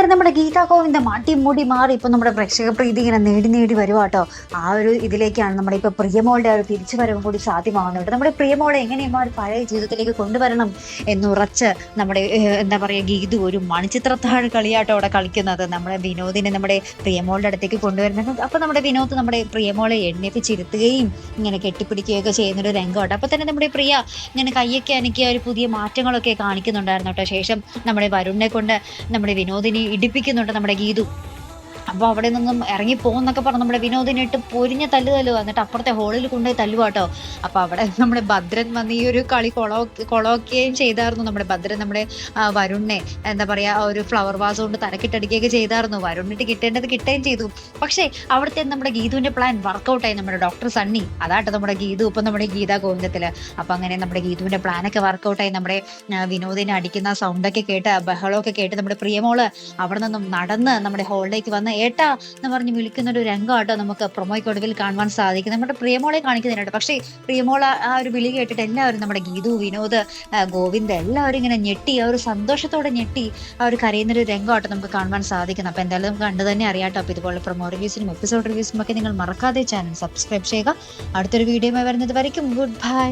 എന്തായാലും നമ്മുടെ ഗീതാ ഗോവിന്ദം അടിമുടി മാറി ഇപ്പൊ നമ്മുടെ പ്രേക്ഷക പ്രീതി ഇങ്ങനെ നേടി നേടി വരുവാട്ടോ. ആ ഒരു ഇതിലേക്കാണ് നമ്മുടെ ഇപ്പൊ പ്രിയമോളുടെ ആ ഒരു തിരിച്ചു വരവും കൂടി സാധ്യമാകുന്നുണ്ട്. നമ്മുടെ പ്രിയമോളെ എങ്ങനെയും ആ ഒരു പഴയ ജീവിതത്തിലേക്ക് കൊണ്ടുവരണം എന്നുറച്ച് നമ്മുടെ എന്താ പറയാ ഗീതു ഒരു മണിച്ചിത്രത്താഴ് കളിയാട്ടോ അവിടെ കളിക്കുന്നത്. നമ്മുടെ വിനോദിനെ നമ്മുടെ പ്രിയമോളുടെ അടുത്തേക്ക് കൊണ്ടുവരുന്നത്. അപ്പൊ നമ്മുടെ വിനോദ് നമ്മുടെ പ്രിയമോളെ എണ്ണിപ്പിച്ചിരുത്തുകയും ഇങ്ങനെ കെട്ടിപ്പിടിക്കുകയൊക്കെ ചെയ്യുന്നൊരു രംഗമാട്ടോ. അപ്പൊ തന്നെ നമ്മുടെ പ്രിയ ഇങ്ങനെ കയ്യൊക്കെ അനക്കിയ ഒരു പുതിയ മാറ്റങ്ങളൊക്കെ കാണിക്കുന്നുണ്ടായിരുന്നു കേട്ടോ. ശേഷം നമ്മുടെ വരുണിനെ കൊണ്ട് നമ്മുടെ വിനോദിനെ ഇടിപ്പിക്കുന്നുണ്ട് നമ്മുടെ ഗീതു. അപ്പോൾ അവിടെ നിന്നും ഇറങ്ങി പോകുന്നൊക്കെ പറഞ്ഞ് നമ്മുടെ വിനോദിനെ ഇട്ട് പൊരിഞ്ഞ തല്ലുക. എന്നിട്ട് അപ്പുറത്തെ ഹോളിൽ കൊണ്ടുപോയി തല്ലുവാട്ടോ. അപ്പോൾ അവിടെ നമ്മുടെ ഭദ്രൻ വന്ന് ഈ ഒരു കളി കൊളോക്കുകയും ചെയ്തായിരുന്നു. നമ്മുടെ ഭദ്രൻ നമ്മുടെ വരുണിനെ എന്താ പറയുക ഒരു ഫ്ലവർ വാസ് കൊണ്ട് തലക്കിട്ടടിക്കുകയൊക്കെ ചെയ്തായിരുന്നു. വരുണിട്ട് കിട്ടേണ്ടത് കിട്ടുകയും ചെയ്തു. പക്ഷേ അവിടുത്തെ നമ്മുടെ ഗീതുവിൻ്റെ പ്ലാൻ വർക്കൗട്ടായി. നമ്മുടെ ഡോക്ടർ സണ്ണി അതാട്ടോ നമ്മുടെ ഗീതു ഇപ്പം നമ്മുടെ ഗീതാ ഗോവിന്ദത്തിൽ. അപ്പം അങ്ങനെ നമ്മുടെ ഗീതുവിൻ്റെ പ്ലാനൊക്കെ വർക്കൗട്ടായി. നമ്മുടെ വിനോദിനെ അടിക്കുന്ന സൗണ്ടൊക്കെ കേട്ട് ബഹളമൊക്കെ കേട്ട് നമ്മുടെ പ്രിയമോള് അവിടെ നിന്നും നടന്ന് നമ്മുടെ ഹോളിലേക്ക് വന്ന് ഏട്ടാ എന്ന് പറഞ്ഞ് വിളിക്കുന്ന ഒരു രംഗമാട്ടോ നമുക്ക് പ്രൊമോയ്ക്കൊടുവിൽ കാണുവാൻ സാധിക്കും. നമ്മുടെ പ്രിയമോളെ കാണിക്കുന്നുണ്ട്. പക്ഷേ പ്രിയമോള ആ ഒരു വിളി കേട്ടിട്ട് എല്ലാവരും നമ്മുടെ ഗീതു വിനോദ് ഗോവിന്ദ് എല്ലാവരും ഇങ്ങനെ ഞെട്ടി ആ ഒരു സന്തോഷത്തോടെ ഞെട്ടി ആ ഒരു കരയുന്നൊരു രംഗമാട്ടോ നമുക്ക് കാണുവാൻ സാധിക്കുന്നത്. അപ്പോൾ എന്തായാലും നമുക്ക് കണ്ടു തന്നെ അറിയാട്ടോ. അപ്പോൾ ഇതുപോലെ പ്രൊമോ റിവ്യൂസിനും എപ്പിസോഡ് റിവ്യൂസിനും ഒക്കെ നിങ്ങൾ മറക്കാതെ ചാനൽ സബ്സ്ക്രൈബ് ചെയ്യുക. അടുത്തൊരു വീഡിയോയുമായി വരുന്നത് വരയ്ക്കും ഗുഡ് ബൈ.